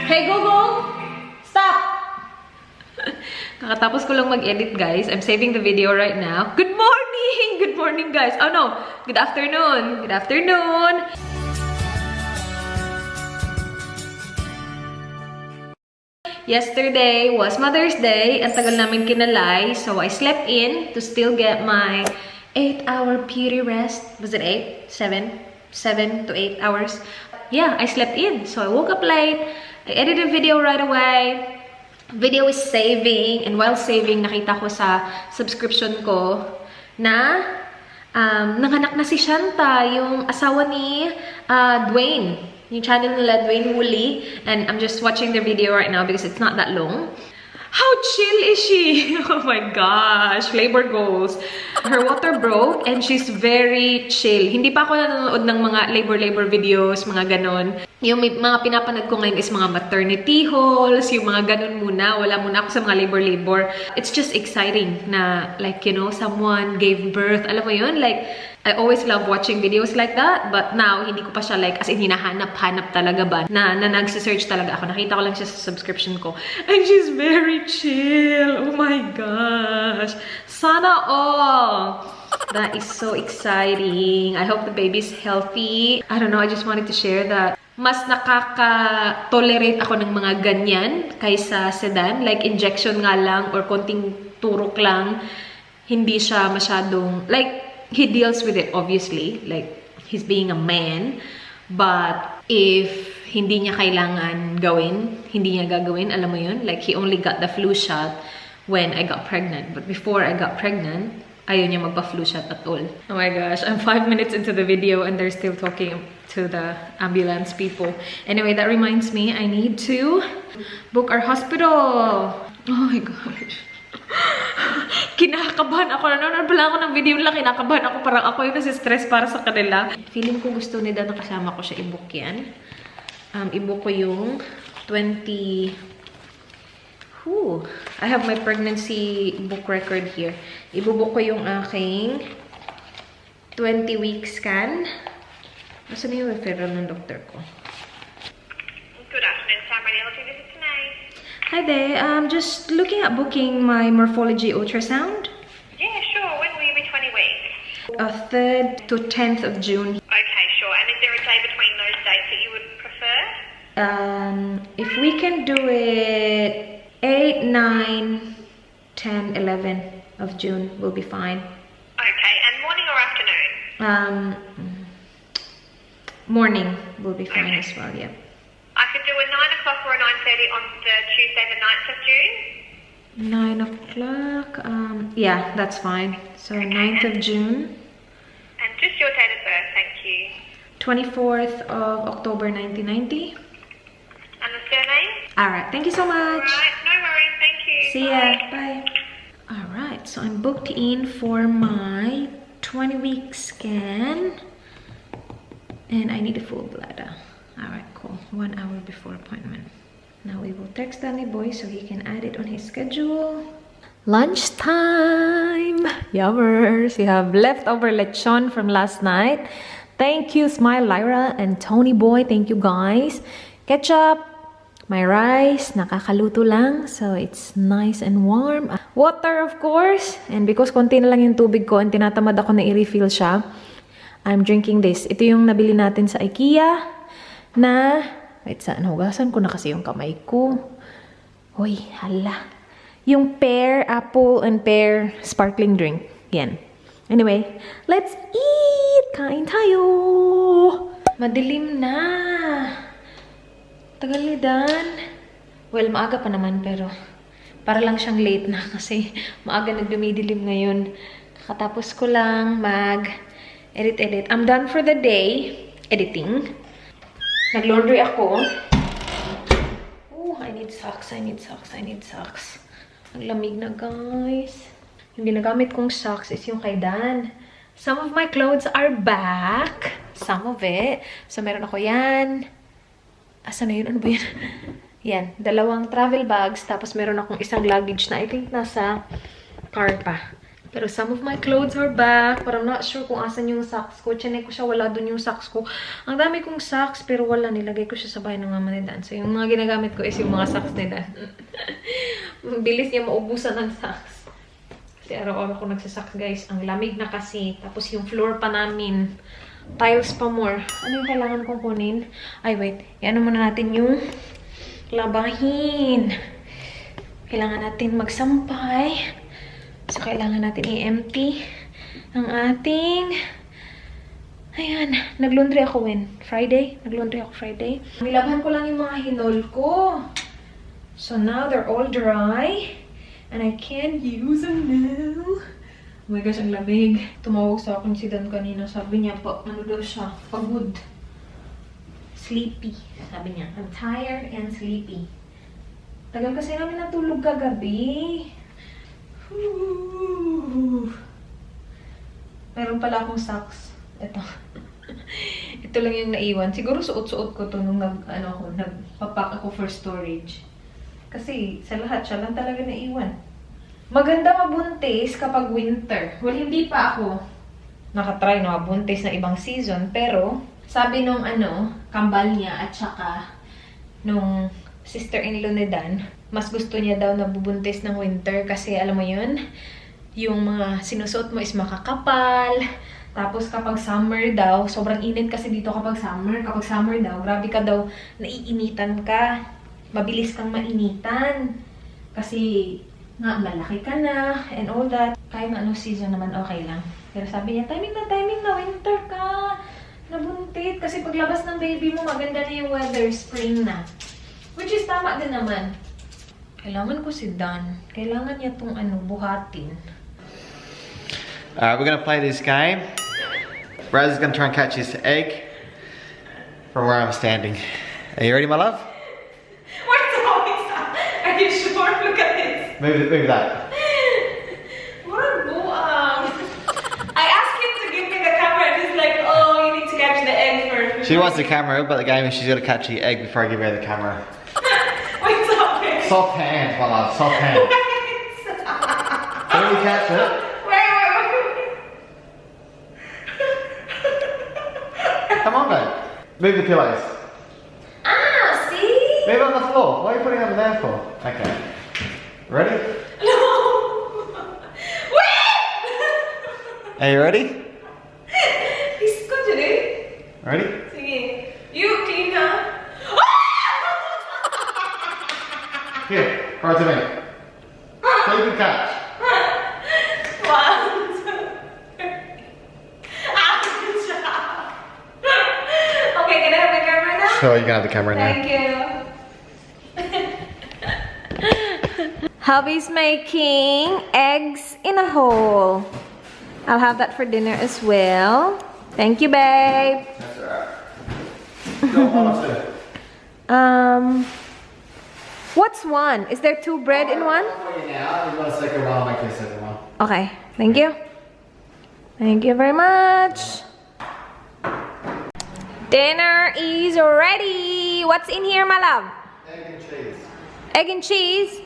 Hey Google! Stop! Kakatapos ko lang mag-edit, guys. I'm saving the video right now. Good morning! Good morning, guys. Oh no! Good afternoon! Good afternoon! Yesterday was Mother's Day. Ang tagal namin kinalay. So I slept in to still get my 8-hour beauty rest. Was it 8? 7 to 8 hours. Yeah, I slept in. So I woke up late. I edited a video right away. Video is saving. And while saving, nakita ko sa subscription ko na nanganak na si Shanta, yung asawa ni Dwayne. Yung channel nila, Dwayne Woolley. And I'm just watching their video right now because it's not that long. How chill is she? Oh my gosh. Labor goals. Her water broke and she's very chill. Hindi pa ako nanonood ng mga labor videos, mga ganon. Yung mga pinapanood ko ngayon is mga maternity hauls, yung mga ganon muna. Wala muna ako sa mga labor. It's just exciting na, like, you know, someone gave birth. Alam mo yun? Like, I always love watching videos like that, but now, hindi ko pa siya like, as in, hinahanap-hanap talaga ba, na nagsisearch talaga ako. Nakita ko lang siya sa subscription ko. And she's very chill. Oh my gosh. Sana all. That is so exciting. I hope the baby's healthy. I don't know, I just wanted to share that. Mas nakaka-tolerate ako ng mga ganyan kaysa sedan. Like, injection nga lang or konting turok lang. Hindi siya masyadong, like, he deals with it, obviously. Like, he's being a man. But if hindi niya kailangan gawin, hindi niya gagawin, alam mo yun? Like, he only got the flu shot when I got pregnant. But before I got pregnant, ayaw niya magpa-flu shot at all. Oh my gosh, I'm 5 minutes into the video and they're still talking to the ambulance people. Anyway, that reminds me, I need to book our hospital. Oh my gosh. Kinakabahan ako. Nanonood pala ako ng video nila. Kinakabahan ako. Parang ako yung nasi-stress para sa kanila. Feeling ko gusto nila na kasama ko siya i-book yan. I-book ko yung 20... I have my pregnancy book record here. I-book ko yung aking 20-week scan. Nasaan na yung referral ng doktor ko? Good afternoon, Sam. Radiology visit tonight. Hi there. Just looking at booking my morphology ultrasound. Yeah, sure. When will you be 20 weeks? 3rd to 10th of June. Okay, sure. And is there a day between those dates that you would prefer? If we can do it 8, 9, 10, 11 of June will be fine. Okay. And morning or afternoon? Morning will be fine Okay. as well, yeah. I could do a 9 o'clock or a 9:30 on the Tuesday, the 9th of June. 9 o'clock, yeah, that's fine. So 9th of June, And just your date of birth, thank you. 24th of October 1990. And the surname? Alright, thank you so much. Right, no worries. Thank you. See ya. Bye. Alright, so I'm booked in for my 20-week scan. And I need a full bladder. Alright, cool. 1 hour before appointment. Now we will text Danny Boy so he can add it on his schedule. Lunchtime! Yummers! We have leftover lechon from last night. Thank you, Smile Lyra and Tony Boy. Thank you, guys. Ketchup. My rice. Nakakaluto lang. So, it's nice and warm. Water, of course. And because konti na lang yung tubig ko and tinatamad ako na i-refill siya, I'm drinking this. Ito yung nabili natin sa IKEA na... Wait, saan? Hugasan ko na kasi yung kamay ko. Uy, hala. Yung pear, apple, and pear sparkling drink. Yan. Anyway, let's eat! Kain tayo! Madilim na! Tagal ni Dan. Well, maaga pa naman, pero para lang siyang late na kasi maaga nagdumidilim ngayon. Kakatapos ko lang mag-edit. I'm done for the day. Editing. Nag-laundry ako. Oh, I need socks. Ang lamig na, guys. Yung ginagamit kong socks is yung kay Dan. Some of my clothes are back. Some of it. So, meron ako yan. Asan na yun? Ano ba yan? Yan. 2 travel bags. Tapos, meron akong isang luggage na I think nasa car pa. Pero some of my clothes are back. But I'm not sure kung asan yung socks ko. Chinek ko siya, wala dun yung socks ko. Ang dami kong socks, pero wala. Nilagay ko siya sa bahay ng mama ni Dan. So yung mga ginagamit ko is yung mga socks ni Dan. Bilis niya maubusan ng socks. Kasi araw-araw ko nagsasocks, guys. Ang lamig na kasi. Tapos yung floor pa namin. Tiles pa more. Ano yung kailangan kong kunin? Ay, wait. Iano muna natin yung labahin. Kailangan natin magsampay. So, kailangan natin i-empty ang ating... Ayan. Nag-laundry ako when? Friday? Nag-laundry ako Friday. Nilaban ko lang yung mga hinol ko. So, now they're all dry. And I can use them now. Oh my gosh, ang lamig. Tumawag sa akin si Dan kanina. Sabi niya po, ano daw siya? Pagod. Sleepy. Sabi niya, I'm tired and sleepy. Tagal kasi namin natulog kagabi. Meron pala akong socks. Ito. Ito lang yung naiwan. Siguro suot-suot ko to nung nagpapak ako for storage. Kasi sa lahat, siya lang talaga naiwan. Maganda mabuntis kapag winter. Well, hindi pa ako nakatry na mabuntis na ibang season. Pero, sabi nung kambal niya at saka nung sister-in-law ni Dan, mas gusto niya daw na bubuntis ng winter kasi alam mo yun, yung mga sinusuot mo is makakapal. Tapos kapag summer daw, sobrang init kasi dito kapag summer. Kapag summer daw, grabe ka daw, naiinitan ka. Mabilis kang mainitan. Kasi nga, malaki ka na and all that. Kahit na anong season naman, okay lang. Pero sabi niya, timing na, winter ka. Nabuntit. Kasi paglabas ng baby mo, maganda na yung weather, spring na. Which is tama din naman. Kailangan ko si Dan. Kailangan niya tong buhatin. We're gonna play this game. Raz is gonna try and catch his egg from where I'm standing. Are you ready, my love? What's always that? Are you sure? Look at this. Move that. What a buang. I asked him to give me the camera and he's like, oh, you need to catch the egg first. She wants the camera, but the game is she's gotta catch the egg before I give her the camera. What's up, babe? Soft hands, my love, soft hands. Can you catch it? Wait. Come on, babe. Move the pillows. Ah, see? Move on the floor. What are you putting them there for? Okay. Ready? No. Wait! Are you ready? He's good today. Ready? Sige. You clean up. Here, throw it to me. So you can catch. 1, 2, 3. Ah, good job. Okay, can I have the camera now? Sure, you can have the camera now. Thank you. Hubby's making eggs in a hole. I'll have that for dinner as well. Thank you, babe. That's alright. Go on, What's one? Is there 2 bread in one? Now, you want a second one, I'll make you a second one. Okay, thank you. Thank you very much. Dinner is ready. What's in here, my love? Egg and cheese. Egg and cheese?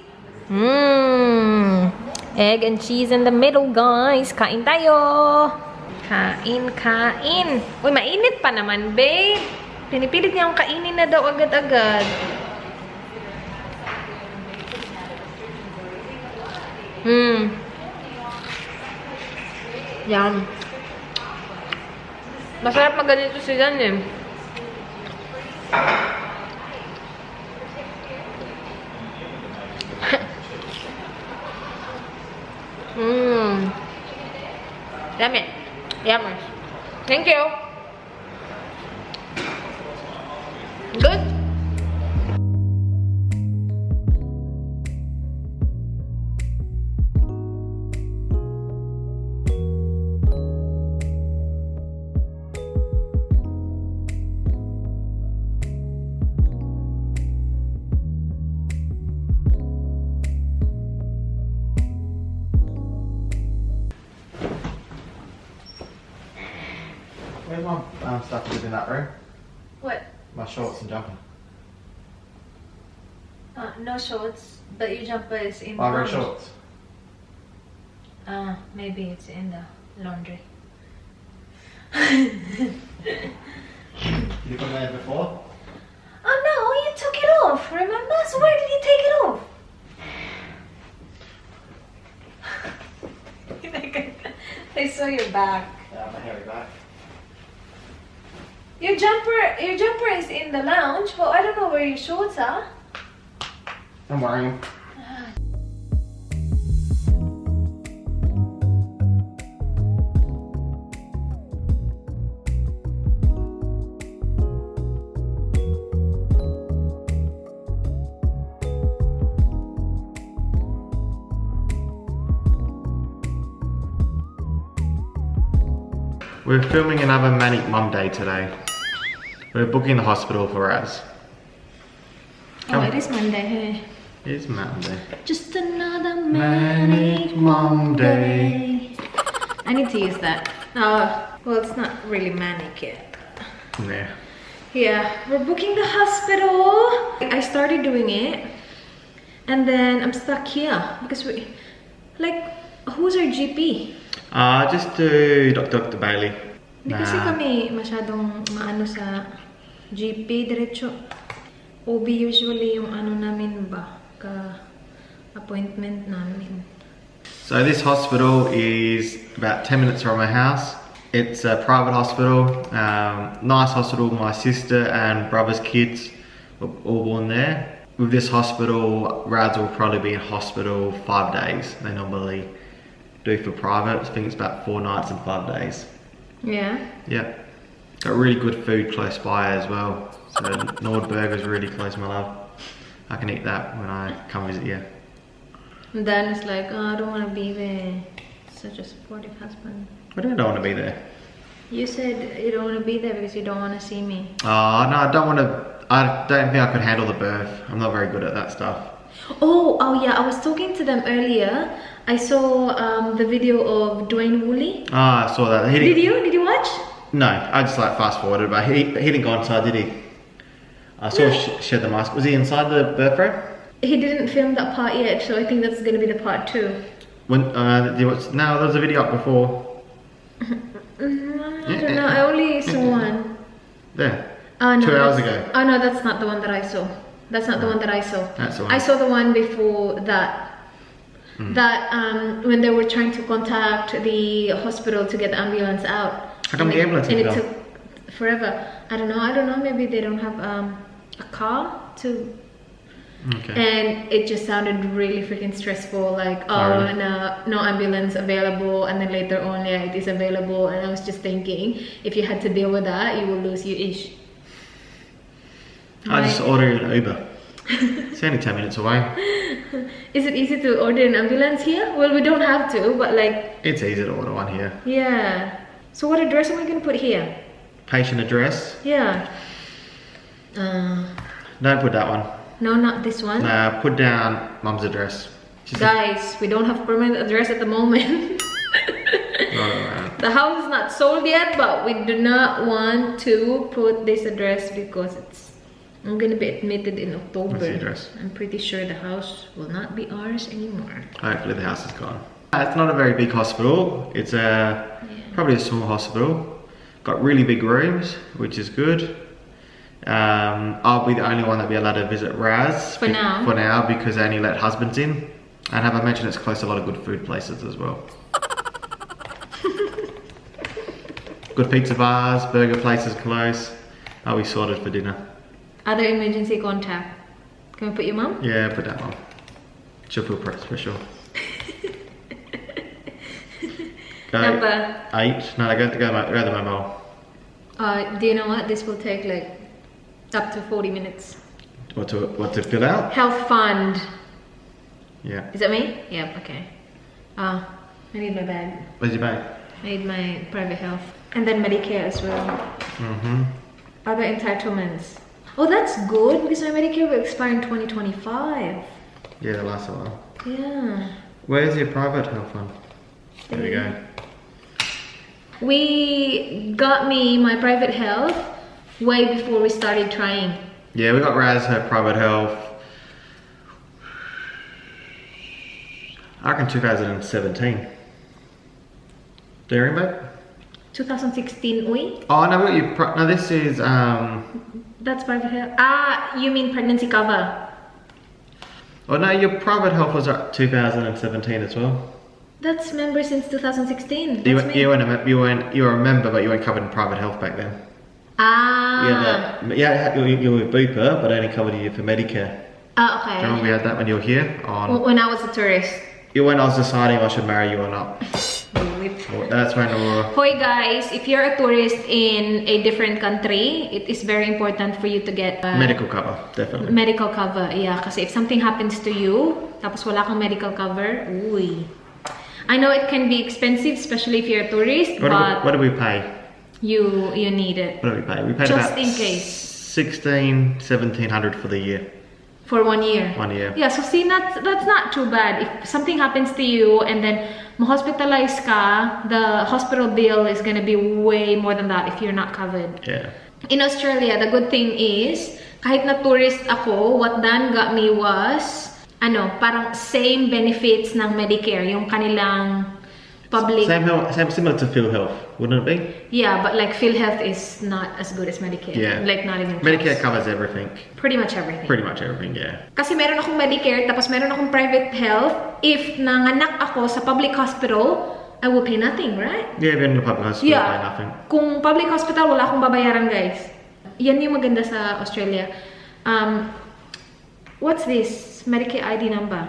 Egg and cheese in the middle, guys. Kain tayo. Kain. Uy, mainit pa naman, babe. Pinipilit niya akong kainin na daw agad-agad. Yum. Masarap maganito si Dan eh. Yummy. Yummy. Thank you. Good. Where's my stuff in that room? What? My shorts and jumper. No shorts, but your jumper is in I wear shorts. Maybe it's in the laundry. You put it there before? Oh no, you took it off, remember? So where did you take it off? I saw your back. Yeah, my hairy back. Your jumper is in the lounge, but I don't know where your shorts are. I'm wearing. We're filming another Manic Mum Day today. We're booking the hospital for Raz. Oh, it is Monday, hey. It is Monday. Just another Manic Mum Day. I need to use that. Well, it's not really manic yet. Yeah. Yeah, we're booking the hospital. I started doing it, and then I'm stuck here because who's our GP? Just to Dr. Bailey. Hindi kasi kami masyadong maano sa GP diretso. OB usually yung ano namin ba, appointment namin. So this hospital is about 10 minutes from my house. It's a private hospital, nice hospital. My sister and brother's kids were all born there. With this hospital, Raz will probably be in hospital 5 days. They normally do for private. I think it's about 4 nights and 5 days. Yeah? Yeah. Got really good food close by as well. So Nordburger's really close, my love. I can eat that when I come visit you. And then it's like, oh, I don't want to be there. Such a supportive husband. But I don't want to be there. You said you don't want to be there because you don't want to see me. Oh, no, I don't want to. I don't think I could handle the birth. I'm not very good at that stuff. Oh yeah, I was talking to them earlier. I saw the video of Dwayne Woolley. I saw that. Did you watch? No, I just like fast forwarded, but he didn't go inside, did he? I saw shed the mask. Was he inside the birth room? He didn't film that part yet, so I think that's gonna be the part 2. When no, there was a video up before. I don't know. I only saw one. There. No, 2 hours ago. Oh no, that's not the one that I saw. That's not the one that I saw. That's the one. I saw the one before that. That when they were trying to contact the hospital to get the ambulance out. How come the ambulance and didn't it come? took forever. I don't know. Maybe they don't have a car to. Okay. And it just sounded really freaking stressful. Like, Really? no ambulance available, and then later on, yeah, it is available. And I was just thinking, if you had to deal with that, you will lose your ish. I just ordered an Uber. It's only 10 minutes away. Is it easy to order an ambulance here? Well, we don't have to, but like... It's easy to order one here. Yeah. So what address am I going to put here? Patient address. Yeah. Don't put that one. No, not this one. Nah, put down Mum's address. Guys, we don't have permanent address at the moment. Right. The house is not sold yet, but we do not want to put this address because I'm gonna be admitted in October. What's the address? I'm pretty sure the house will not be ours anymore. Hopefully the house is gone. It's not a very big hospital. It's probably a small hospital. Got really big rooms, which is good. I'll be the only one that'll be allowed to visit Raz For now, because they only let husbands in. And have I mentioned it's close to a lot of good food places as well. Good pizza bars, burger places close. I'll be sorted for dinner. other emergency contact. Can we put your mom? Yeah, put that one. She'll feel special. Number 8. No, go the mobile. Do you know what? This will take like up to 40 minutes. What to fill out? Health fund. Yeah. Is that me? Yep, okay. I need my bag. Where's your bag? I need my private health. And then Medicare as well. Mm-hmm. Other entitlements. Oh, that's good because my Medicare will expire in 2025. Yeah, that lasts a while. Yeah. Where's your private health fund? There we go. We got me my private health way before we started trying. Yeah, we got Raz her private health. I reckon 2017. Dairy Mate? 2016 uy? Oh no, what you no, this is That's private health. Ah, you mean pregnancy cover? oh no, your private health was at 2017 as well. That's member since 2016. You That's me. you were a member, but you weren't covered in private health back then. Ah. You were Bupa, but only covered you for Medicare. Ah, okay. Remember we had that when you were here on. When I was a tourist. When I was deciding if I should marry you or not. That's when we were. Hoy guys, if you're a tourist in a different country, it is very important for you to get Medical cover, definitely. medical cover. Yeah, kasi if something happens to you, tapos wala kang medical cover, uy. I know it can be expensive, especially if you're a tourist, but what do we pay? you need it. What do we pay? We paid Just about in case. 1700 for the year. For 1 year. 1 year. Yeah, so see, that's not too bad. If something happens to you and then ma-hospitalize ka, the hospital bill is gonna be way more than that if you're not covered. Yeah. In Australia, the good thing is, kahit na tourist ako, what Dan got me was, parang same benefits ng Medicare, yung kanilang public. Similar to PhilHealth, wouldn't it be? Yeah, but like PhilHealth is not as good as Medicare. Yeah. Like not even close. Medicare covers everything. Pretty much everything. Pretty much everything, yeah. Kasi meron akong Medicare, tapos meron akong private health. If nanganak ako sa public hospital, I will pay nothing, right? Yeah, if you're in the public hospital, Yeah. pay nothing. Kung public hospital, wala akong babayaran, guys. Yan yung maganda sa Australia. What's this? Medicare ID number.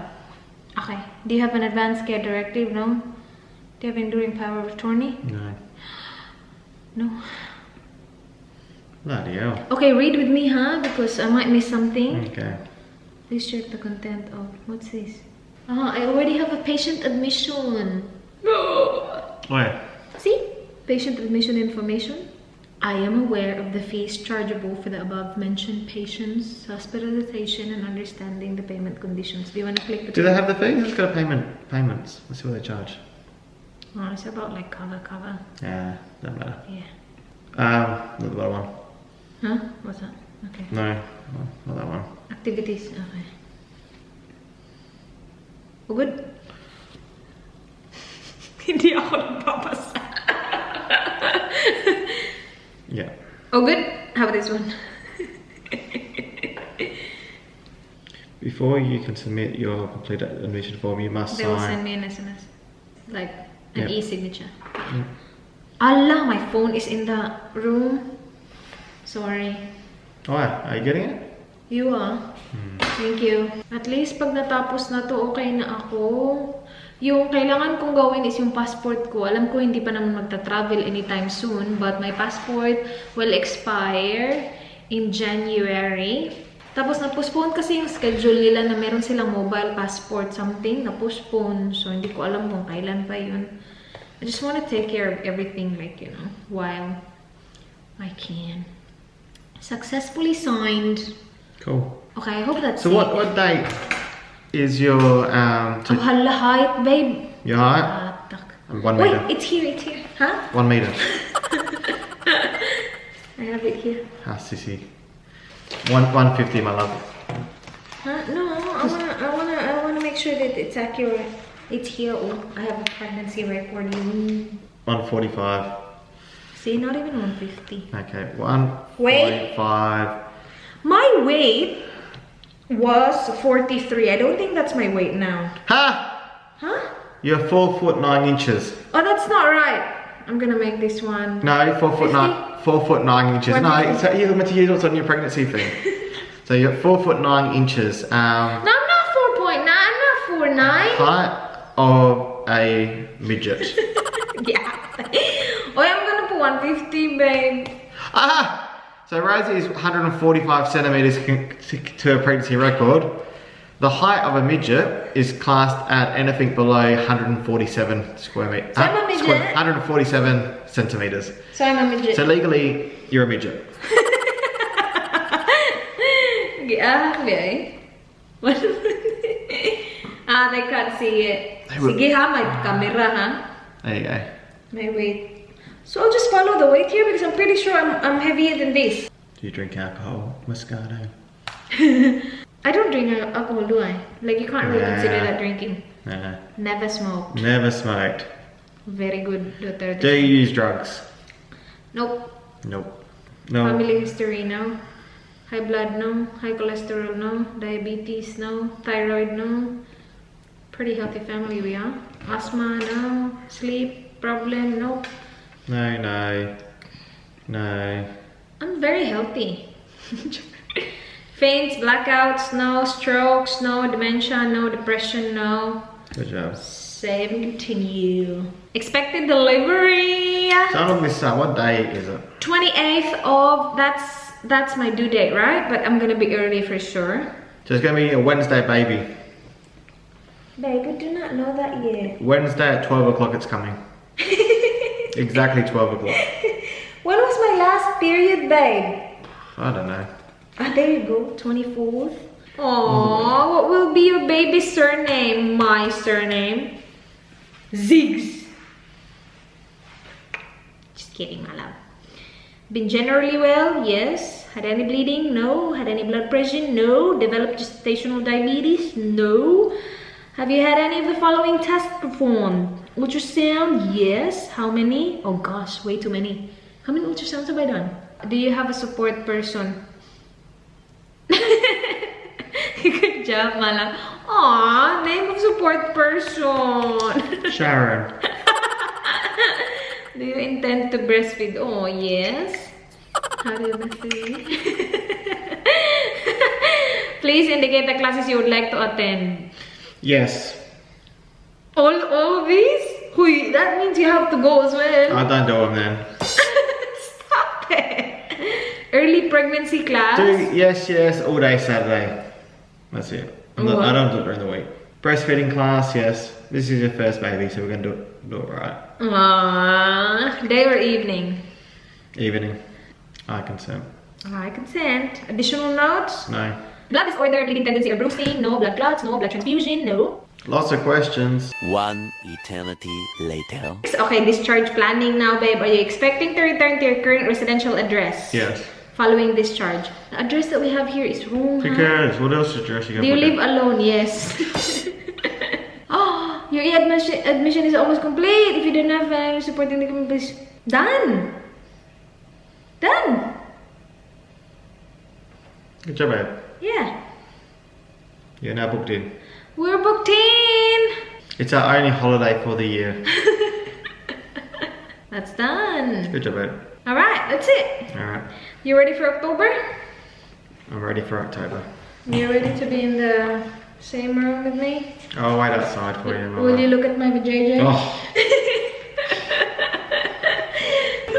Okay. Do you have an advanced care directive? No? Do you have enduring power of attorney? No. No. Bloody hell. Okay, read with me, huh? Because I might miss something. Okay. Please check the content of... What's this? I already have a patient admission. Where? See? Patient admission information. I am aware of the fees chargeable for the above-mentioned patients' hospitalization and understanding the payment conditions. Do you want to click the... Do they have the fee? It's got payments. Let's see what they charge. Oh, it's about like cover. Yeah, doesn't matter. Yeah. Not the bottom one. Huh? What's that? Okay. No, not that one. Activities. Okay. Oh, good? Hindi ako nagpapasa. Yeah. Oh, good? How about this one? Before you can submit your completed admission form, you must They will sign. send me an SMS. Like an Yep. e-signature. Yep. Allah, my phone is in the room. Sorry. Oh, are you getting it? You are. Thank you. At least pag natapos na to, okay na ako. Yung kailangan kong gawin is yung passport ko. Alam ko hindi pa naman magta-travel anytime soon, but my passport will expire in January. Tapos na-postpone kasi yung schedule nila na meron silang mobile passport something, na-postpone. So hindi ko alam kung kailan pa yun. I just want to take care of everything, like, while I can. Successfully signed. Cool. Okay, I hope that's So it. what date is your Ang hala height, babe. your height? Tak. 1 Wait, meter. it's here. Huh? 1 meter. I have it here. Ah, sissy. 150, my love. Huh? No, I wanna make sure that it's accurate. It's here. Oh, I have a pregnancy record. 145. See, not even 150. Okay, 145. Wait. My weight was 43. I don't think that's my weight now. Ha! Huh? You're 4 foot 9 inches. Oh, that's not right. I'm gonna make this one. No, 4 foot 9. 4 foot 9 inches. No, 150. it's you're meant to use what's on your pregnancy thing. So you're 4 foot 9 inches. No, I'm not 4.9. I'm not 4'9". Height of a midget. Yeah. Oh, I'm gonna put 150, babe. Ah! So Rosie is 145 centimeters to a pregnancy record. The height of a midget is classed at anything below 147 square meters. So I'm a midget? 147 centimeters. So I'm a midget. So legally, you're a midget. Yeah, okay. What? They can't see it. They will- Sige ha, may camera ha. There you go. My weight. So I'll just follow the weight here because I'm pretty sure I'm heavier than this. Do you drink alcohol, Moscato? I don't drink alcohol, do I? Like, you can't really consider that drinking. Nah. Never smoked. Never smoked. Very good daughter. Do you use drugs? Nope. Nope. No. Family history, no. High blood, no. High cholesterol, no. Diabetes, no. Thyroid, no. Pretty healthy family we are. Asthma, no. Sleep problem, nope. No, no. No. I'm very healthy. Faints, blackouts, no. Strokes, no. Dementia, no. Depression, no. Good job. Save and continue. Expected delivery. So on this what day is it? 28th of, that's my due date, right? But I'm gonna be early for sure. So it's gonna be a Wednesday baby. Babe, I do not know that yet. Wednesday at 12 o'clock it's coming. Exactly 12 o'clock. When was my last period, babe? I don't know. Ah, there you go, 24th. Aww, what will be your baby's surname? My surname? Zigz. Just kidding, my love. Been generally well? Yes. Had any bleeding? No. Had any blood pressure? No. Developed gestational diabetes? No. Have you had any of the following tests performed? Ultrasound? Yes. How many? Oh gosh, way too many. How many ultrasounds have I done? Do you have a support person? Good job, Mala. Aww, name of support person. Sharon. Do you intend to breastfeed? Oh, yes. How do you breastfeed? Please indicate the classes you would like to attend. Yes. All of these? Hui, that means you have to go as well. I don't do them then. Stop it. Early pregnancy class. Yes, all day Saturday. That's it. I don't do it during the week. Breastfeeding class, yes. This is your first baby, so we're gonna do it right. Aww. Day or evening? Evening. I consent. I consent. Additional notes? No. Blood disorder, bleeding tendency or bruising, no. Blood clots, no. Blood transfusion, no. Lots of questions. One eternity later. Okay, discharge planning now, babe. Are you expecting to return to your current residential address? Yes. Following discharge. The address that we have here is wrong. Who cares? What else address you Do you live alone? Yes. Oh, your admission is almost complete. If you don't have family supporting the community, please. Done. Done. Good job, babe. Yeah. You're now booked in. We're booked in. It's our only holiday for the year. That's done. Good job, babe. Alright, that's it. Alright. You ready for October? I'm ready for October. You ready to be in the same room with me? I'll wait outside for you, Mama. Will you look at my vajayjay? Oh.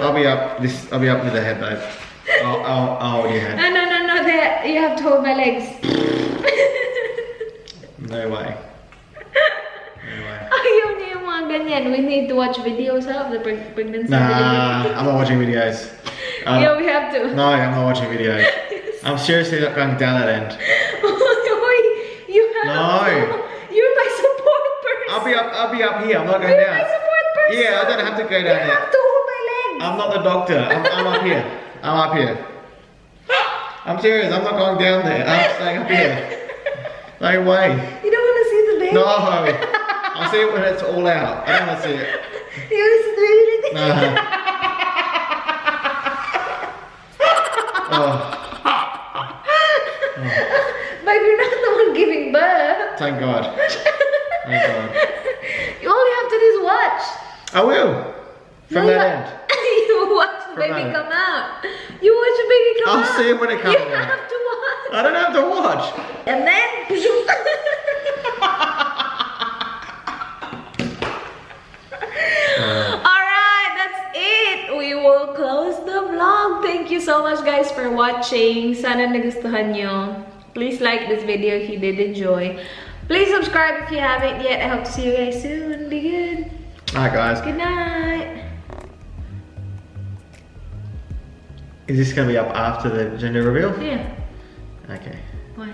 I'll be up with the head, babe. I'll hold your hand. No, there. You have to hold my legs. No way. No way. Ayaw niya yung mga ganyan. We need to watch videos of the pregnancy. Nah, I'm not watching videos. Yeah, we have to. No, I'm not watching videos. I'm seriously not going down that end. You have No. You're my support person. I'll be up here. I'm not going You're down. my support person. Yeah, I don't have to go down You there. have to hold my legs. I'm not the doctor. I'm up here. I'm up here. I'm serious. I'm not going down there. I'm staying up here. No way. You don't want to see the baby? No. I'll see it when it's all out. I don't want to see it. You want to see the baby like this? No. Oh. But you're not the one giving birth. Thank God. Thank God. All you have to do is watch. I will. From that end. You watch the From baby that come out. You watch the baby come out. I'll see it when it comes You out. have to watch. I don't have to watch. And then... Alright, that's it. We will close the vlog. Thank you so much guys for watching. Sana nagustuhan nyo. Please like this video if you did enjoy. Please subscribe if you haven't yet. I hope to see you guys soon. Be good. Alright guys. Good night. Is this going to be up after the gender reveal? Yeah. Okay. Why?